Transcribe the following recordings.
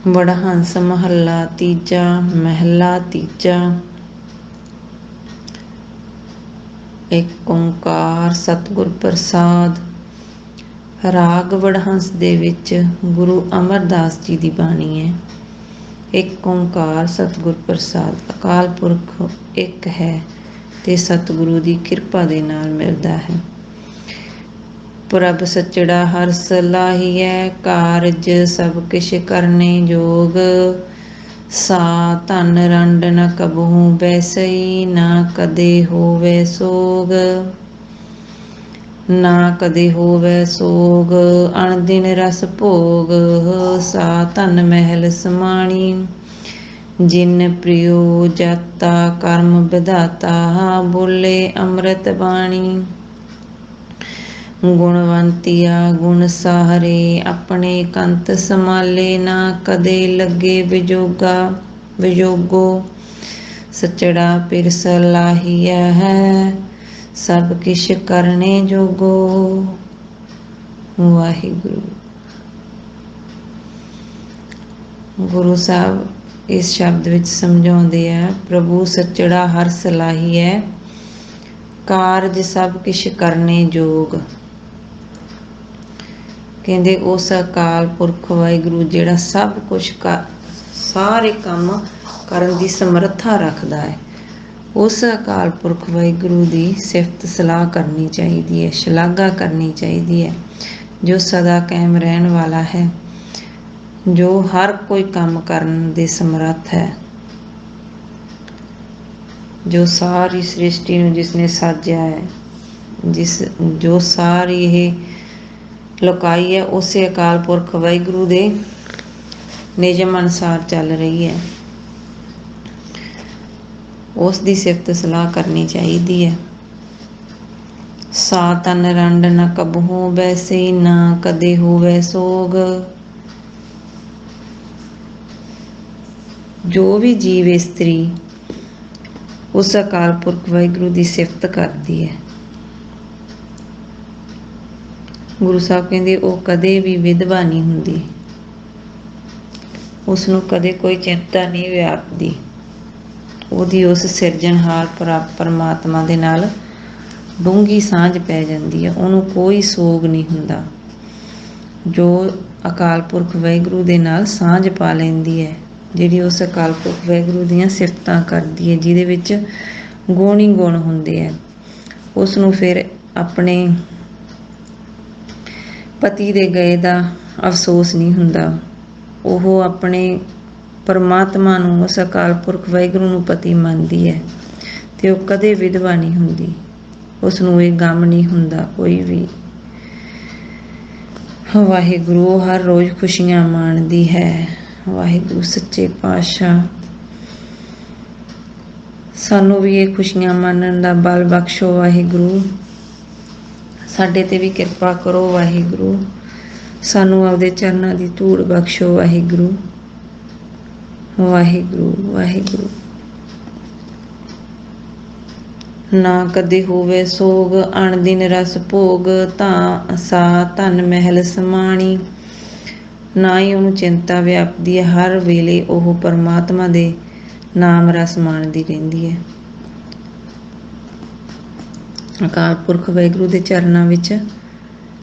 ਵਡਹੰਸ ਮਹੱਲਾ ਤੀਜਾ। ਮਹਿਲਾ ਤੀਜਾ। ਏਕ ਓਂਕਾਰ ਸਤਿਗੁਰ ਪ੍ਰਸਾਦ। ਰਾਗ ਵਡਹੰਸ ਦੇ ਵਿੱਚ ਗੁਰੂ ਅਮਰਦਾਸ ਜੀ ਦੀ ਬਾਣੀ ਹੈ। ਏਕ ਓਂਕਾਰ ਸਤਿਗੁਰ ਪ੍ਰਸਾਦ। ਅਕਾਲ ਪੁਰਖ ਇੱਕ ਹੈ ਤੇ ਸਤਿਗੁਰੂ ਦੀ ਕਿਰਪਾ ਦੇ ਨਾਲ ਮਿਲਦਾ ਹੈ। ਪ੍ਰਭ ਸੱਚੜਾ ਹਰਿ ਸਲਾਹੀਐ, ਕਾਰਜ ਸਭ ਕਿਛ ਕਰਨੇ ਜੋਗ। ਸਾ ਧਨ ਰੰਡ ਨ ਕਬਹੂ ਬੈਸਈ, ਨਾ ਕਦੇ ਹੋਵੈ ਸੋਗ। ਨਾ ਕਦੇ ਹੋਵੈ ਸੋਗ, ਅਣਦਿਨ ਰਸ ਭੋਗ। ਸਾ ਧਨ ਮਹਿਲ ਸਮਾਣੀ, ਜਿਨ ਪ੍ਰਿਯੋ ਜਾਤਾ ਕਰਮ ਵਿਧਾਤਾ। ਬੋਲੇ ਅੰਮ੍ਰਿਤ ਬਾਣੀ, ਗੁਣਵੰਤੀਆ ਗੁਣ ਸਾਹਰੇ। ਆਪਣੇ ਕੰਤ ਸੰਭਾਲੇ, ਨਾ ਕਦੇ ਲੱਗੇ ਵਿਜੋਗੋ। ਸੱਚੜਾ ਪਿਰ ਸਲਾਹੀਐ ਹੈ, ਸਭ ਕਿਛ ਕਰਨੇ ਜੋਗੋ। ਵਾਹਿਗੁਰੂ। ਗੁਰੂ ਸਾਹਿਬ ਇਸ ਸ਼ਬਦ ਵਿੱਚ ਸਮਝਾਉਂਦੇ ਆ, ਪ੍ਰਭੂ ਸੱਚੜਾ ਹਰਿ ਸਲਾਹੀਐ, ਕਾਰਜ ਸਭ ਕਿਛ ਕਰਨੇ ਜੋਗ। ਕਹਿੰਦੇ ਉਸ ਅਕਾਲ ਪੁਰਖ ਵਾਹਿਗੁਰੂ ਜਿਹੜਾ ਸਭ ਕੁਛ ਸਾਰੇ ਕੰਮ ਕਰਨ ਦੀ ਸਮਰੱਥਾ ਰੱਖਦਾ ਹੈ, ਉਸ ਅਕਾਲ ਪੁਰਖ ਵਾਹਿਗੁਰੂ ਦੀ ਸਿਫਤ ਸਲਾਹ ਕਰਨੀ ਚਾਹੀਦੀ ਹੈ, ਸ਼ਲਾਘਾ ਕਰਨੀ ਚਾਹੀਦੀ ਹੈ, ਜੋ ਸਦਾ ਕਾਇਮ ਰਹਿਣ ਵਾਲਾ ਹੈ, ਜੋ ਹਰ ਕੋਈ ਕੰਮ ਕਰਨ ਦੇ ਸਮਰੱਥ ਹੈ, ਜੋ ਸਾਰੀ ਸ੍ਰਿਸ਼ਟੀ ਨੂੰ ਜਿਸਨੇ ਸਾਜਿਆ ਹੈ, ਜੋ ਸਾਰੀ ਇਹ ਲੋਕਾਈ ਹੈ, ਉਸੇ ਅਕਾਲ ਪੁਰਖ ਵਾਹਿਗੁਰੂ ਦੇ ਨਿਯਮ ਅਨੁਸਾਰ ਚੱਲ ਰਹੀ ਹੈ। ਉਸ ਦੀ ਸਿਫਤ ਸਲਾਹ ਕਰਨੀ ਚਾਹੀਦੀ ਹੈ। ਸਾ ਤਨ ਰੰਡ ਨ ਕਬਹੂ ਬੈਸੀ, ਨਾ ਕਦੇ ਹੋਵੈ ਸੋਗ। ਜੋ ਵੀ ਜੀਵ ਇਸਤਰੀ ਉਸ ਅਕਾਲ ਪੁਰਖ ਵਾਹਿਗੁਰੂ ਦੀ ਸਿਫਤ ਕਰਦੀ ਹੈ, ਗੁਰੂ ਸਾਹਿਬ ਕਹਿੰਦੇ ਉਹ ਕਦੇ ਵੀ ਵਿਧਵਾ ਨਹੀਂ ਹੁੰਦੀ, ਉਸਨੂੰ ਕਦੇ ਕੋਈ ਚਿੰਤਾ ਨਹੀਂ ਵਿਆਪਦੀ। ਉਹਦੀ ਉਸ ਸਿਰਜਣਹਾਰ ਪਰਮਾਤਮਾ ਦੇ ਨਾਲ ਡੂੰਘੀ ਸਾਂਝ ਪੈ ਜਾਂਦੀ ਹੈ, ਉਹਨੂੰ ਕੋਈ ਸੋਗ ਨਹੀਂ ਹੁੰਦਾ। ਜੋ ਅਕਾਲ ਪੁਰਖ ਵਾਹਿਗੁਰੂ ਦੇ ਨਾਲ ਸਾਂਝ ਪਾ ਲੈਂਦੀ ਹੈ, ਜਿਹੜੀ ਉਸ ਅਕਾਲ ਪੁਰਖ ਵਾਹਿਗੁਰੂ ਦੀਆਂ ਸਿਫਤਾਂ ਕਰਦੀ ਹੈ, ਜਿਹਦੇ ਵਿੱਚ ਗੁਣ ਹੀ ਗੁਣ ਹੁੰਦੇ ਹੈ, ਉਸਨੂੰ ਫਿਰ ਆਪਣੇ ਪਤੀ ਦੇ ਗਏ ਦਾ ਅਫਸੋਸ ਨਹੀਂ ਹੁੰਦਾ। ਉਹ ਆਪਣੇ ਪਰਮਾਤਮਾ ਨੂੰ, ਉਸ ਅਕਾਲ ਪੁਰਖ ਵਾਹਿਗੁਰੂ ਨੂੰ ਪਤੀ ਮੰਨਦੀ ਹੈ ਅਤੇ ਉਹ ਕਦੇ ਵਿਧਵਾ ਨਹੀਂ ਹੁੰਦੀ, ਉਸਨੂੰ ਇਹ ਗਮ ਨਹੀਂ ਹੁੰਦਾ ਕੋਈ ਵੀ। ਵਾਹਿਗੁਰੂ ਹਰ ਰੋਜ਼ ਖੁਸ਼ੀਆਂ ਮਾਣਦੀ ਹੈ। ਵਾਹਿਗੁਰੂ ਸੱਚੇ ਪਾਤਸ਼ਾਹ ਸਾਨੂੰ ਵੀ ਇਹ ਖੁਸ਼ੀਆਂ ਮਾਣਨ ਦਾ ਬਲ ਬਖਸ਼ੋ। ਵਾਹਿਗੁਰੂ ਸਾਡੇ 'ਤੇ ਵੀ ਕਿਰਪਾ ਕਰੋ। ਵਾਹਿਗੁਰੂ ਸਾਨੂੰ ਆਪਦੇ ਚਰਨਾਂ ਦੀ ਧੂੜ ਬਖਸ਼ੋ। ਵਾਹਿਗੁਰੂ ਵਾਹਿਗੁਰੂ ਵਾਹਿਗੁਰੂ। ਨਾ ਕਦੇ ਹੋਵੇ ਸੋਗ, ਅਣਦਿਨ ਰਸ ਭੋਗ। ਸਾ ਧਨ ਮਹਿਲ ਸਮਾਣੀ, ਨਾ ਹੀ ਉਹਨੂੰ ਚਿੰਤਾ ਵਿਆਪਦੀ ਹੈ, ਹਰ ਵੇਲੇ ਉਹ ਪਰਮਾਤਮਾ ਦੇ ਨਾਮ ਰਸ ਮਾਣਦੀ ਰਹਿੰਦੀ ਹੈ, ਅਕਾਲ ਪੁਰਖ ਵਾਹਿਗੁਰੂ ਦੇ ਚਰਨਾਂ ਵਿੱਚ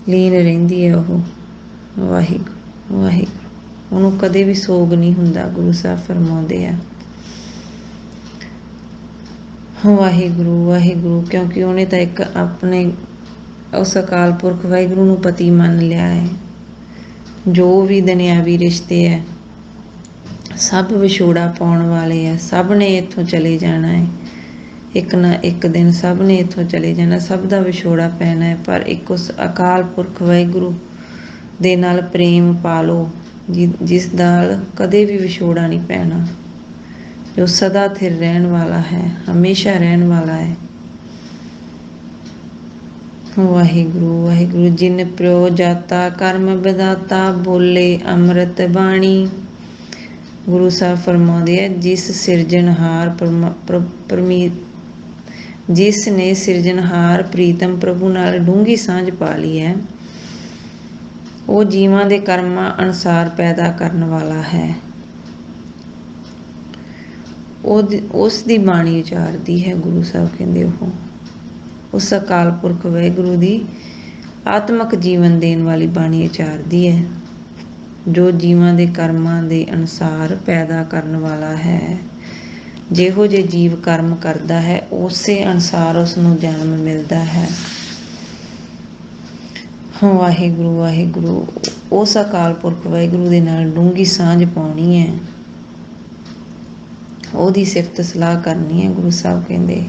ਲੀਨ ਰਹਿੰਦੀ ਹੈ ਉਹ। ਵਾਹਿਗੁਰੂ ਵਾਹਿਗੁਰੂ। ਉਹਨੂੰ ਕਦੇ ਵੀ ਸੋਗ ਨਹੀਂ ਹੁੰਦਾ, ਗੁਰੂ ਸਾਹਿਬ ਫਰਮਾਉਂਦੇ ਆ। ਵਾਹਿਗੁਰੂ ਵਾਹਿਗੁਰੂ। ਕਿਉਂਕਿ ਉਹਨੇ ਤਾਂ ਇੱਕ ਆਪਣੇ ਉਸ ਅਕਾਲ ਪੁਰਖ ਵਾਹਿਗੁਰੂ ਨੂੰ ਪਤੀ ਮੰਨ ਲਿਆ ਹੈ। ਜੋ ਵੀ ਦੁਨਿਆਵੀ ਰਿਸ਼ਤੇ ਹੈ ਸਭ ਵਿਛੋੜਾ ਪਾਉਣ ਵਾਲੇ ਹੈ, ਸਭ ਨੇ ਇੱਥੋਂ ਚਲੇ ਜਾਣਾ ਹੈ, ਇੱਕ ਨਾ ਇੱਕ ਦਿਨ ਸਭ ਨੇ ਇੱਥੋਂ ਚਲੇ ਜਾਣਾ, ਸਭ ਦਾ ਵਿਛੋੜਾ ਪੈਣਾ ਹੈ। ਪਰ ਇੱਕ ਉਸ ਅਕਾਲ ਪੁਰਖ ਵਾਹਿਗੁਰੂ ਦੇ ਨਾਲ ਪ੍ਰੇਮ ਪਾ ਲਓ, ਜਿਸ ਨਾਲ ਕਦੇ ਵੀ ਵਿਛੋੜਾ ਨਹੀਂ ਪੈਣਾ, ਜੋ ਸਦਾ ਥਿਰ ਰਹਿਣ ਵਾਲਾ ਹੈ, ਹਮੇਸ਼ਾ ਰਹਿਣ ਵਾਲਾ ਹੈ। ਵਾਹਿਗੁਰੂ ਵਾਹਿਗੁਰੂ। ਜਿਨ ਪ੍ਰਿਯੋ ਜਾਤਾ ਕਰਮ ਵਿਧਾਤਾ, ਬੋਲੇ ਅੰਮ੍ਰਿਤ ਬਾਣੀ। ਗੁਰੂ ਸਾਹਿਬ ਫਰਮਾਉਂਦੇ ਹੈ, ਜਿਸ ਨੇ ਸਿਰਜਣਹਾਰ ਪ੍ਰੀਤਮ ਪ੍ਰਭੂ ਨਾਲ ਡੂੰਘੀ ਸਾਂਝ ਪਾ ਲਈ ਹੈ, ਉਹ ਜੀਵਾਂ ਦੇ ਕਰਮਾਂ ਅਨੁਸਾਰ ਪੈਦਾ ਕਰਨ ਵਾਲਾ ਹੈ। ਉਸ ਦੀ ਬਾਣੀ ਉਚਾਰਦੀ ਹੈ। ਗੁਰੂ ਸਾਹਿਬ ਕਹਿੰਦੇ ਉਸ ਅਕਾਲ ਪੁਰਖ ਵਾਹਿਗੁਰੂ ਦੀ ਆਤਮਿਕ ਜੀਵਨ ਦੇਣ ਵਾਲੀ ਬਾਣੀ ਉਚਾਰਦੀ ਹੈ, ਜੋ ਜੀਵਾਂ ਦੇ ਕਰਮਾਂ ਦੇ ਅਨੁਸਾਰ ਪੈਦਾ ਕਰਨ ਵਾਲਾ ਹੈ। ਜਿਹੋ ਜਿਹੇ ਜੀਵ ਕਰਮ ਕਰਦਾ ਹੈ ਉਸੇ ਅਨੁਸਾਰ ਉਸ ਨੂੰ ਜਨਮ ਮਿਲਦਾ ਹੈ। ਵਾਹਿਗੁਰੂ ਵਾਹਿਗੁਰੂ। ਉਸ ਅਕਾਲ ਪੁਰਖ ਵਾਹਿਗੁਰੂ ਦੇ ਨਾਲ ਡੂੰਘੀ ਸਾਂਝ ਪਾਉਣੀ ਹੈ, ਉਹਦੀ ਸਿਫਤ ਸਲਾਹ ਕਰਨੀ ਹੈ। ਗੁਰੂ ਸਾਹਿਬ ਕਹਿੰਦੇ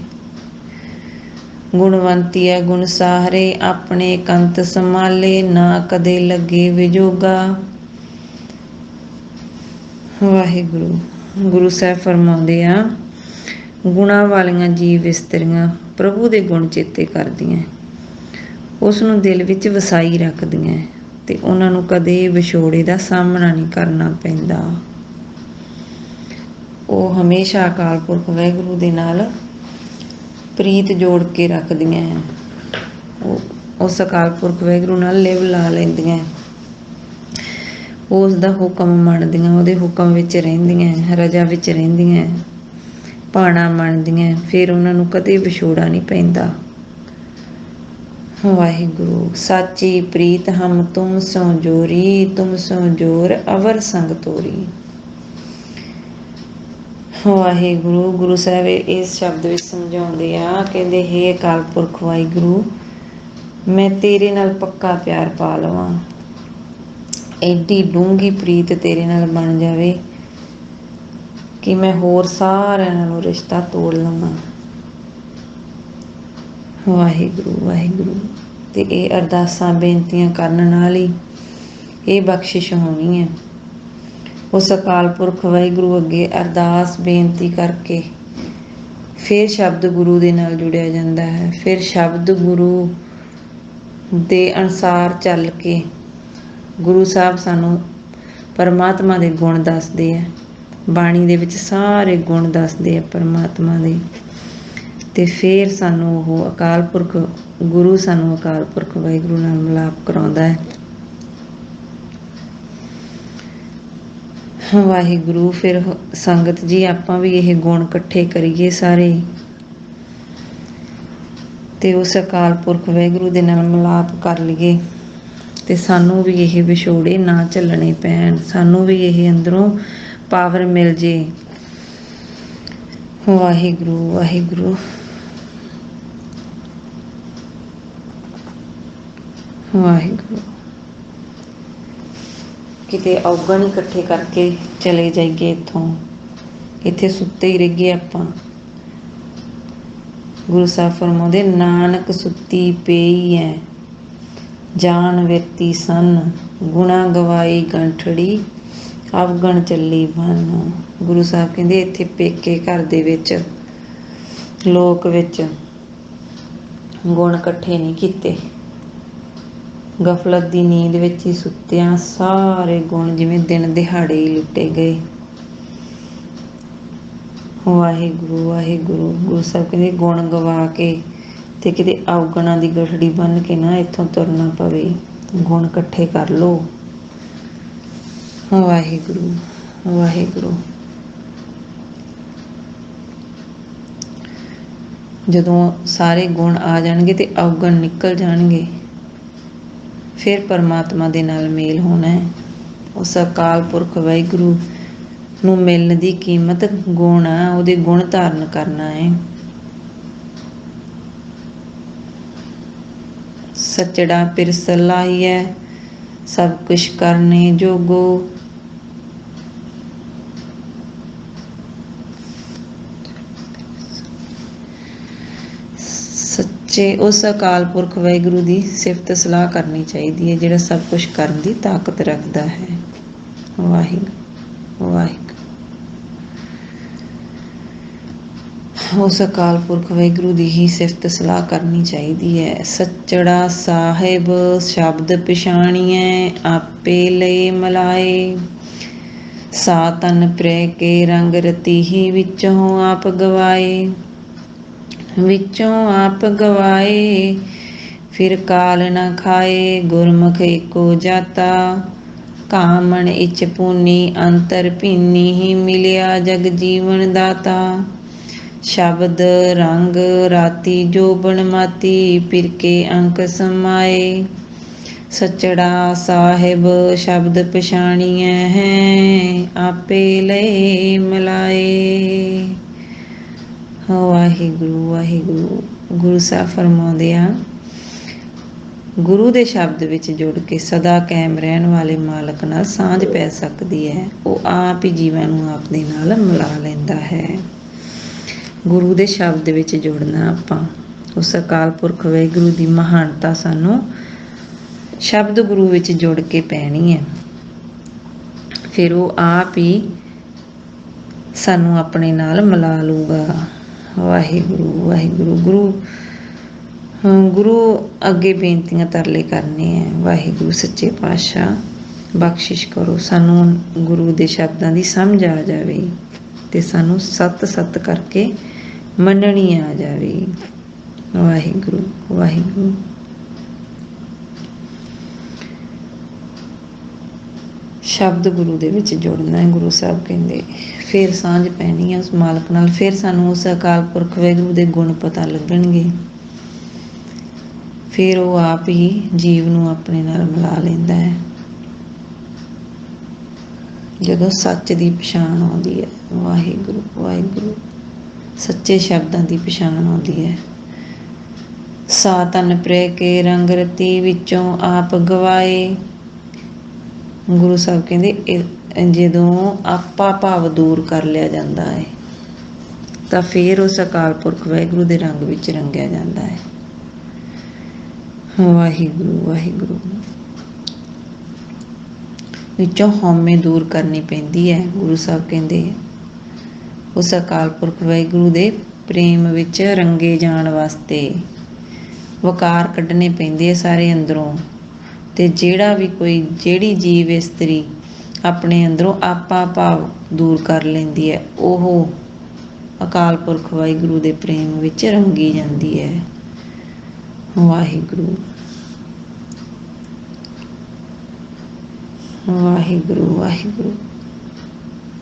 ਗੁਣਵੰਤੀ ਹੈ ਗੁਣ ਸਾਹਰੇ, ਆਪਣੇ ਕੰਤ ਸੰਭਾਲੇ, ਨਾ ਕਦੇ ਲੱਗੇ ਵਿਜੋਗਾ। ਵਾਹਿਗੁਰੂ। ਗੁਰੂ ਸਾਹਿਬ ਫਰਮਾਉਂਦੇ ਆ, ਗੁਣਾਂ ਵਾਲੀਆਂ ਜੀਵ ਇਸਤਰੀਆਂ ਪ੍ਰਭੂ ਦੇ ਗੁਣ ਚੇਤੇ ਕਰਦੀਆਂ, ਉਸ ਨੂੰ ਦਿਲ ਵਿੱਚ ਵਸਾਈ ਰੱਖਦੀਆਂ ਤੇ ਉਹਨਾਂ ਨੂੰ ਕਦੇ ਵਿਛੋੜੇ ਦਾ ਸਾਹਮਣਾ ਨਹੀਂ ਕਰਨਾ ਪੈਂਦਾ। ਉਹ ਹਮੇਸ਼ਾ ਅਕਾਲ ਪੁਰਖ ਵਾਹਿਗੁਰੂ ਦੇ ਨਾਲ ਪ੍ਰੀਤ ਜੋੜ ਕੇ ਰੱਖਦੀਆਂ, ਉਸ ਅਕਾਲ ਪੁਰਖ ਵਾਹਿਗੁਰੂ ਨਾਲ ਲਿਵ ਲਾ ਲੈਂਦੀਆਂ, ਉਸ ਦਾ ਹੁਕਮ ਮੰਨਦੀਆਂ, ਉਹਦੇ ਹੁਕਮ ਵਿੱਚ ਰਹਿੰਦੀਆਂ, ਰਜਾ ਵਿੱਚ ਰਹਿੰਦੀਆਂ, ਭਾਣਾ ਮੰਨਦੀਆਂ, ਫਿਰ ਉਹਨਾਂ ਨੂੰ ਕਦੇ ਵਿਛੋੜਾ ਨਹੀਂ ਪੈਂਦਾ। ਵਾਹਿਗੁਰੂ। ਸਾਚੀ ਪ੍ਰੀਤ ਹਮ ਤੁਮ ਸੋ ਜੋਰੀ, ਤੁਮ ਸੋ ਜੋਰ ਅਵਰ ਸੰਗ ਤੋਰੀ। ਵਾਹਿਗੁਰੂ। ਗੁਰੂ ਸਾਹਿਬ ਇਸ ਸ਼ਬਦ ਵਿੱਚ ਸਮਝਾਉਂਦੇ ਆ, ਕਹਿੰਦੇ ਹੇ ਅਕਾਲ ਪੁਰਖ ਵਾਹਿਗੁਰੂ, ਮੈਂ ਤੇਰੇ ਨਾਲ ਪੱਕਾ ਪਿਆਰ ਪਾ ਲਵਾਂ, ਐਡੀ ਡੂੰਘੀ ਪ੍ਰੀਤ ਤੇਰੇ ਨਾਲ ਬਣ ਜਾਵੇ ਕਿ ਮੈਂ ਹੋਰ ਸਾਰਿਆਂ ਨਾਲੋਂ ਰਿਸ਼ਤਾ ਤੋੜ ਲਵਾਂ। ਵਾਹਿਗੁਰੂ ਵਾਹਿਗੁਰੂ। ਤੇ ਇਹ ਅਰਦਾਸਾਂ ਬੇਨਤੀਆਂ ਕਰਨ ਨਾਲ ਹੀ ਇਹ ਬਖਸ਼ਿਸ਼ ਹੋਣੀ ਹੈ। ਉਸ ਅਕਾਲ ਪੁਰਖ ਵਾਹਿਗੁਰੂ ਅੱਗੇ ਅਰਦਾਸ ਬੇਨਤੀ ਕਰਕੇ ਫਿਰ ਸ਼ਬਦ ਗੁਰੂ ਦੇ ਨਾਲ ਜੁੜਿਆ ਜਾਂਦਾ ਹੈ। ਫਿਰ ਸ਼ਬਦ ਗੁਰੂ ਦੇ ਅਨੁਸਾਰ ਚੱਲ ਕੇ ਗੁਰੂ ਸਾਹਿਬ ਸਾਨੂੰ ਪਰਮਾਤਮਾ ਦੇ ਗੁਣ ਦੱਸਦੇ ਆ, ਬਾਣੀ ਦੇ ਵਿੱਚ ਸਾਰੇ ਗੁਣ ਦੱਸਦੇ ਆ ਪਰਮਾਤਮਾ ਦੇ, ਤੇ ਫਿਰ ਸਾਨੂੰ ਉਹ ਅਕਾਲ ਪੁਰਖ ਗੁਰੂ ਸਾਨੂੰ ਅਕਾਲ ਪੁਰਖ ਵਾਹਿਗੁਰੂ ਨਾਲ ਮਿਲਾਪ ਕਰਾਉਂਦਾ ਹੈ। ਵਾਹਿਗੁਰੂ। ਫਿਰ ਸੰਗਤ ਜੀ ਆਪਾਂ ਵੀ ਇਹ ਗੁਣ ਇਕੱਠੇ ਕਰੀਏ ਸਾਰੇ, ਤੇ ਉਸ ਅਕਾਲ ਪੁਰਖ ਵਾਹਿਗੁਰੂ ਦੇ ਨਾਲ ਮਿਲਾਪ ਕਰ ਲਈਏ, ਤੇ ਸਾਨੂੰ ਵੀ ਇਹ ਵਿਛੋੜੇ ਨਾ ਝੱਲਣੇ ਪੈਣ, ਸਾਨੂੰ ਵੀ ਇਹ ਅੰਦਰੋਂ ਪਾਵਰ ਮਿਲ ਜੇ। ਵਾਹਿਗੁਰੂ ਵਾਹਿਗੁਰੂ ਵਾਹਿਗੁਰੂ। ਕਿਤੇ ਔਗਣ ਇਕੱਠੇ ਕਰਕੇ ਚਲੇ ਜਾਈਏ ਇੱਥੋਂ, ਇੱਥੇ ਸੁੱਤੇ ਹੀ ਰਹੀਏ ਆਪਾਂ। ਗੁਰੂ ਸਾਹਿਬ ਫਰਮਾਉਂਦੇ, ਨਾਨਕ ਸੁੱਤੀ ਪਈ ਹੈ ਜਾਨ ਵੇਤੀ ਸਨ, ਗੁਣਾ ਗਵਾਈ ਗੰਠੜੀ ਅਵਗਣ ਚੱਲੀ ਬਨ। ਗੁਰੂ ਸਾਹਿਬ ਕਹਿੰਦੇ ਇੱਥੇ ਪੇਕੇ ਘਰ ਦੇ ਵਿੱਚ ਲੋਕ ਵਿੱਚ ਗੁਣ ਇਕੱਠੇ ਨਹੀਂ ਕੀਤੇ, ਗਫਲਤ ਦੀ ਨੀਂਦ ਵਿੱਚ ਹੀ ਸੁੱਤਿਆਂ ਸਾਰੇ ਗੁਣ ਜਿਵੇਂ ਦਿਨ ਦਿਹਾੜੇ ਹੀ ਲੁੱਟੇ ਗਏ। ਵਾਹਿਗੁਰੂ ਵਾਹਿਗੁਰੂ। ਗੁਰੂ ਸਾਹਿਬ ਕਹਿੰਦੇ ਗੁਣ ਗਵਾ ਕੇ ਤੇ ਕਿਤੇ ਅਵਗੁਣਾਂ ਦੀ ਗਠੜੀ ਬੰਨ੍ਹ ਕੇ ਨਾ ਇੱਥੋਂ ਤੁਰਨਾ ਪਵੇ, ਗੁਣ ਇਕੱਠੇ ਕਰ ਲਓ। ਵਾਹਿਗੁਰੂ ਵਾਹਿਗੁਰੂ। ਜਦੋਂ ਸਾਰੇ ਗੁਣ ਆ ਜਾਣਗੇ ਤੇ ਅਵਗੁਣ ਨਿਕਲ ਜਾਣਗੇ, ਫਿਰ ਪਰਮਾਤਮਾ ਦੇ ਨਾਲ ਮੇਲ ਹੋਣਾ ਹੈ। ਉਸ ਅਕਾਲ ਪੁਰਖ ਵਾਹਿਗੁਰੂ ਨੂੰ ਮਿਲਣ ਦੀ ਕੀਮਤ ਗੁਣ ਆ, ਉਹਦੇ ਗੁਣ ਧਾਰਨ ਕਰਨਾ ਹੈ। ਸੱਚੜਾ ਪਿਰਸ ਲਾਹੀਐ ਸਭ ਕੁਛ ਕਰਨੇ ਜੋਗੋ। ਸੱਚੇ ਉਸ ਅਕਾਲ ਪੁਰਖ ਵਾਹਿਗੁਰੂ ਦੀ ਸਿਫਤ ਸਲਾਹ ਕਰਨੀ ਚਾਹੀਦੀ ਹੈ, ਜਿਹੜਾ ਸਭ ਕੁਛ ਕਰਨ ਦੀ ਤਾਕਤ ਰੱਖਦਾ ਹੈ। ਵਾਹਿਗੁਰੂ ਵਾਹਿਗੁਰੂ। ਉਸ ਅਕਾਲ ਪੁਰਖ ਵਾਹਿਗੁਰੂ ਦੀ ਹੀ ਸਿਫਤ ਸਲਾਹ ਕਰਨੀ ਚਾਹੀਦੀ ਹੈ। ਸੱਚੜਾ ਸਾਹਿਬ ਸ਼ਬਦ ਪਛਾਣੀਐ ਆਪੇ ਲਏ ਮਲਾਏ, ਸਾ ਤਨ ਪ੍ਰੇ ਕੇ ਰੰਗ ਰਤੀਹੀ ਵਿੱਚੋਂ ਆਪ ਗਵਾਏ। ਵਿੱਚੋਂ ਆਪ ਗਵਾਏ ਫਿਰ ਕਾਲ ਨਾ ਖਾਏ, ਗੁਰਮੁਖ ਏਕੋ ਜਾਤਾ ਕਾਮਣ ਇਚ ਪੂਨੀ ਅੰਤਰ ਭੀਨੀ ਹੀ ਮਿਲਿਆ ਜਗ ਜੀਵਨ ਦਾਤਾ। ਸ਼ਬਦ ਰੰਗ ਰਾਤੀ ਜੋਬਨ ਮਾਤੀ ਪਿਰਕੇ ਅੰਕ ਸਮਾਏ। ਸਚੜਾ ਸਾਹਿਬ ਸ਼ਬਦ ਪਛਾਣੀਐ ਹੈ ਆਪੇ ਲਏ ਮਿਲਾਏ। ਵਾਹਿਗੁਰੂ ਵਾਹਿਗੁਰੂ। ਗੁਰੂ ਸਾਹਿਬ ਫਰਮਾਉਂਦੇ ਆ, ਗੁਰੂ ਦੇ ਸ਼ਬਦ ਵਿੱਚ ਜੁੜ ਕੇ ਸਦਾ ਕਾਇਮ ਰਹਿਣ ਵਾਲੇ ਮਾਲਕ ਨਾਲ ਸਾਂਝ ਪੈ ਸਕਦੀ ਹੈ। ਉਹ ਆਪ ਹੀ ਜੀਵਾਂ ਨੂੰ ਆਪਣੇ ਨਾਲ ਮਿਲਾ ਲੈਂਦਾ ਹੈ। ਗੁਰੂ ਦੇ ਸ਼ਬਦ ਵਿੱਚ ਜੁੜਨਾ ਆਪਾਂ, ਉਸ ਅਕਾਲ ਪੁਰਖ ਵਾਹਿਗੁਰੂ ਦੀ ਮਹਾਨਤਾ ਸਾਨੂੰ ਸ਼ਬਦ ਗੁਰੂ ਵਿੱਚ ਜੁੜ ਕੇ ਪੈਣੀ ਹੈ। ਫਿਰ ਉਹ ਆਪ ਹੀ ਸਾਨੂੰ ਆਪਣੇ ਨਾਲ ਮਿਲਾ ਲੂਗਾ। ਵਾਹਿਗੁਰੂ ਵਾਹਿਗੁਰੂ। ਗੁਰੂ ਅੱਗੇ ਬੇਨਤੀਆਂ ਤਰਲੇ ਕਰਨੇ ਹੈ। ਵਾਹਿਗੁਰੂ ਸੱਚੇ ਪਾਤਸ਼ਾਹ ਬਖਸ਼ਿਸ਼ ਕਰੋ, ਸਾਨੂੰ ਗੁਰੂ ਦੇ ਸ਼ਬਦਾਂ ਦੀ ਸਮਝ ਆ ਜਾਵੇ ਤੇ ਸਾਨੂੰ ਸੱਤ ਸੱਤ ਕਰਕੇ ਮੰਨਣੀ ਆ ਜਾਵੇ। ਵਾਹਿਗੁਰੂ ਵਾਹਿਗੁਰੂ। ਸ਼ਬਦ ਗੁਰੂ ਦੇ ਵਿੱਚ ਜੁੜਨਾ ਹੈ। ਗੁਰੂ ਸਾਹਿਬ ਕਹਿੰਦੇ ਫਿਰ ਸਾਂਝ ਪੈਣੀ ਹੈ ਉਸ ਮਾਲਕ ਨਾਲ, ਫਿਰ ਸਾਨੂੰ ਉਸ ਅਕਾਲ ਪੁਰਖ ਵਾਹਿਗੁਰੂ ਦੇ ਗੁਣ ਪਤਾ ਲੱਗਣਗੇ। ਫਿਰ ਉਹ ਆਪ ਹੀ ਜੀਵ ਨੂੰ ਆਪਣੇ ਨਾਲ ਮਿਲਾ ਲੈਂਦਾ ਹੈ। ਜਦੋਂ ਸੱਚ ਦੀ ਪਛਾਣ ਆਉਂਦੀ ਹੈ, ਵਾਹਿਗੁਰੂ ਵਾਹਿਗੁਰੂ, ਸੱਚੇ ਸ਼ਬਦਾਂ ਦੀ ਪਛਾਣ ਆਉਂਦੀ ਹੈ। ਸਾ ਤਨ ਪ੍ਰੇ ਕੇ ਰੰਗ ਰਤੀ ਵਿੱਚੋਂ ਆਪ ਗਵਾਏ। ਗੁਰੂ ਸਾਹਿਬ ਕਹਿੰਦੇ ਜਦੋਂ ਆਪਾ ਭਾਵ ਦੂਰ ਕਰ ਲਿਆ ਜਾਂਦਾ ਹੈ ਤਾਂ ਫਿਰ ਉਸ ਅਕਾਲ ਪੁਰਖ ਵਾਹਿਗੁਰੂ ਦੇ ਰੰਗ ਵਿੱਚ ਰੰਗਿਆ ਜਾਂਦਾ ਹੈ। ਵਾਹਿਗੁਰੂ ਵਾਹਿਗੁਰੂ। ਵਿੱਚੋਂ ਹਉਮੈ ਦੂਰ ਕਰਨੀ ਪੈਂਦੀ ਹੈ। ਗੁਰੂ ਸਾਹਿਬ ਕਹਿੰਦੇ ਉਸ ਅਕਾਲ ਪੁਰਖ ਵਾਹਿਗੁਰੂ ਦੇ ਪ੍ਰੇਮ ਵਿੱਚ ਰੰਗੇ ਜਾਣ ਵਾਸਤੇ ਵਕਾਰ ਕੱਢਣੇ ਪੈਂਦੇ ਆ ਸਾਰੇ ਅੰਦਰੋਂ। ਤੇ ਜਿਹੜੀ ਜੀਵ ਇਸਤਰੀ ਆਪਣੇ ਅੰਦਰੋਂ ਆਪਾ ਭਾਵ ਦੂਰ ਕਰ ਲੈਂਦੀ ਹੈ, ਉਹ ਅਕਾਲ ਪੁਰਖ ਵਾਹਿਗੁਰੂ ਦੇ ਪ੍ਰੇਮ ਵਿੱਚ ਰੰਗੀ ਜਾਂਦੀ ਹੈ। ਵਾਹਿਗੁਰੂ ਵਾਹਿਗੁਰੂ ਵਾਹਿਗੁਰੂ।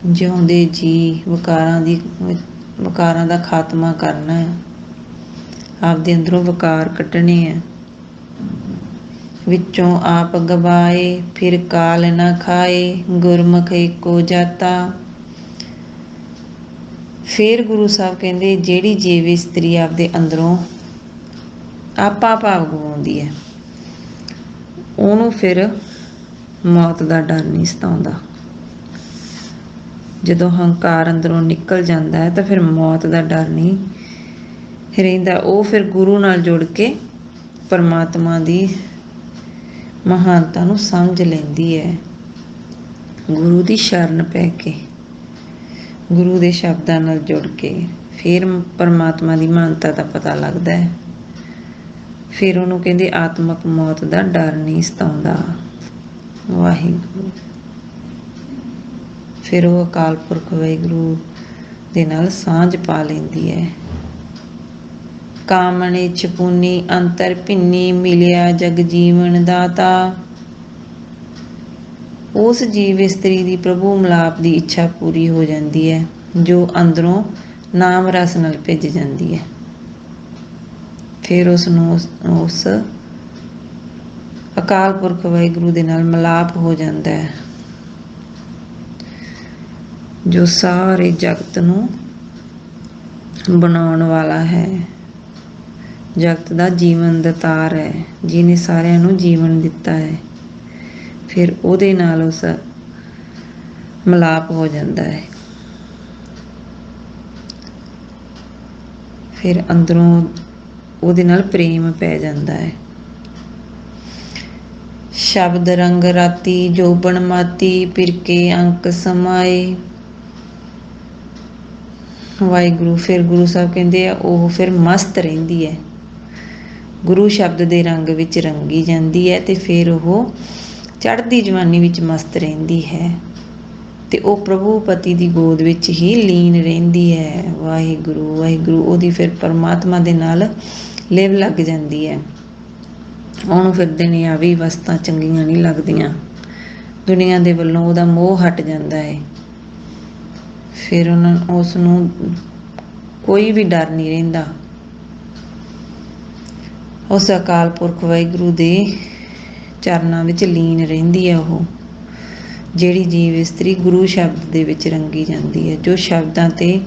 ਜਿਉਂਦੇ ਜੀ ਵਕਾਰਾਂ ਦਾ ਖਾਤਮਾ ਕਰਨਾ ਹੈ, ਆਪਦੇ ਅੰਦਰੋਂ ਵਕਾਰ ਕੱਢਣੇ ਹੈ। ਵਿੱਚੋਂ ਆਪ ਗਵਾਏ ਫਿਰ ਕਾਲ ਨਾ ਖਾਏ ਗੁਰਮੁਖ ਏਕੋ ਜਾਤਾ। ਫਿਰ ਗੁਰੂ ਸਾਹਿਬ ਕਹਿੰਦੇ ਜਿਹੜੀ ਜੀਵ ਇਸਤਰੀ ਆਪਦੇ ਅੰਦਰੋਂ ਆਪਾ ਭਾਵ ਗਵਾਉਂਦੀ ਹੈ, ਉਹਨੂੰ ਫਿਰ ਮੌਤ ਦਾ ਡਰ ਨਹੀਂ ਸਤਾਉਂਦਾ। ਜਦੋਂ ਹੰਕਾਰ ਅੰਦਰੋਂ ਨਿਕਲ ਜਾਂਦਾ ਹੈ ਤਾਂ ਫਿਰ ਮੌਤ ਦਾ ਡਰ ਨਹੀਂ ਰਹਿੰਦਾ। ਉਹ ਫਿਰ ਗੁਰੂ ਨਾਲ ਜੁੜ ਕੇ ਪਰਮਾਤਮਾ ਦੀ ਮਹਾਨਤਾ ਨੂੰ ਸਮਝ ਲੈਂਦੀ ਹੈ। ਗੁਰੂ ਦੀ ਸ਼ਰਨ ਪੈ ਕੇ, ਗੁਰੂ ਦੇ ਸ਼ਬਦਾਂ ਨਾਲ ਜੁੜ ਕੇ ਫਿਰ ਪਰਮਾਤਮਾ ਦੀ ਮਹਾਨਤਾ ਦਾ ਪਤਾ ਲੱਗਦਾ ਹੈ। ਫਿਰ ਉਹਨੂੰ ਕਹਿੰਦੇ ਆਤਮਕ ਮੌਤ ਦਾ ਡਰ ਨਹੀਂ ਸਤਾਉਂਦਾ। ਵਾਹਿਗੁਰੂ। ਫਿਰ ਉਹ ਅਕਾਲ ਪੁਰਖ ਵਾਹਿਗੁਰੂ ਦੇ ਨਾਲ ਸਾਂਝ ਪਾ ਲੈਂਦੀ ਹੈ। ਕਾਮਣੇ ਚਪੂਨੀ ਅੰਤਰ ਭਿੰਨੀ ਮਿਲਿਆ ਜਗ ਜੀਵਨ ਦਾਤਾ। ਉਸ ਜੀਵ ਇਸਤਰੀ ਦੀ ਪ੍ਰਭੂ ਮਿਲਾਪ ਦੀ ਇੱਛਾ ਪੂਰੀ ਹੋ ਜਾਂਦੀ ਹੈ, ਜੋ ਅੰਦਰੋਂ ਨਾਮ ਰਸ ਨਾਲ ਭਿੱਜ ਜਾਂਦੀ ਹੈ। ਫਿਰ ਉਸਨੂੰ ਉਸ ਅਕਾਲ ਪੁਰਖ ਵਾਹਿਗੁਰੂ ਦੇ ਨਾਲ ਮਿਲਾਪ ਹੋ ਜਾਂਦਾ ਹੈ, ਜੋ ਸਾਰੇ ਜਗਤ ਨੂੰ ਬਣਾਉਣ ਵਾਲਾ ਹੈ, ਜਗਤ ਦਾ ਜੀਵਨ ਦਾਤਾਰ ਹੈ, ਜਿਹਨੇ ਸਾਰਿਆਂ ਨੂੰ ਜੀਵਨ ਦਿੱਤਾ ਹੈ। ਫਿਰ ਉਹਦੇ ਨਾਲ ਉਸ ਮਿਲਾਪ ਹੋ ਜਾਂਦਾ ਹੈ। ਫਿਰ ਅੰਦਰੋਂ ਉਹਦੇ ਨਾਲ ਪ੍ਰੇਮ ਪੈ ਜਾਂਦਾ ਹੈ। ਸ਼ਬਦ ਰੰਗ ਰਾਤੀ ਜੋਬਨ ਮਾਤੀ ਪਿਰਕੇ ਅੰਕ ਸਮਾਏ। ਵਾਹਿਗੁਰੂ। ਫਿਰ ਗੁਰੂ ਸਾਹਿਬ ਕਹਿੰਦੇ ਆ ਉਹ ਫਿਰ ਮਸਤ ਰਹਿੰਦੀ ਹੈ, ਗੁਰੂ ਸ਼ਬਦ ਦੇ ਰੰਗ ਵਿੱਚ ਰੰਗੀ ਜਾਂਦੀ ਹੈ ਤੇ ਫਿਰ ਉਹ ਚੜ੍ਹਦੀ ਜਵਾਨੀ ਵਿੱਚ ਮਸਤ ਰਹਿੰਦੀ ਹੈ ਤੇ ਉਹ ਪ੍ਰਭੂ ਪਤੀ ਦੀ ਗੋਦ ਵਿੱਚ ਹੀ ਲੀਨ ਰਹਿੰਦੀ ਹੈ। ਵਾਹਿਗੁਰੂ ਵਾਹਿਗੁਰੂ। ਉਹਦੀ ਫਿਰ ਪਰਮਾਤਮਾ ਦੇ ਨਾਲ ਲਿਵ ਲੱਗ ਜਾਂਦੀ ਹੈ। ਉਹਨੂੰ ਫਿਰ ਦੁਨਿਆਵੀ ਵਸਤਾਂ ਚੰਗੀਆਂ ਨਹੀਂ ਲੱਗਦੀਆਂ, ਦੁਨੀਆ ਦੇ ਵੱਲੋਂ ਉਹਦਾ ਮੋਹ ਹਟ ਜਾਂਦਾ ਹੈ। ਫਿਰ ਉਸ ਨੂੰ ਕੋਈ ਵੀ ਡਰ ਨਹੀਂ ਰਹਿੰਦਾ। ਉਸ ਅਕਾਲ ਪੁਰਖ ਵਾਹਿਗੁਰੂ ਦੇ ਚਰਨਾਂ ਵਿੱਚ ਲੀਨ ਰਹਿੰਦੀ ਹੈ। ਉਹ ਜਿਹੜੀ ਜੀਵ ਇਸਤਰੀ ਗੁਰੂ ਸ਼ਬਦ ਦੇ ਵਿੱਚ ਰੰਗੀ ਜਾਂਦੀ ਹੈ, ਜੋ ਸ਼ਬਦਾਂ 'ਤੇ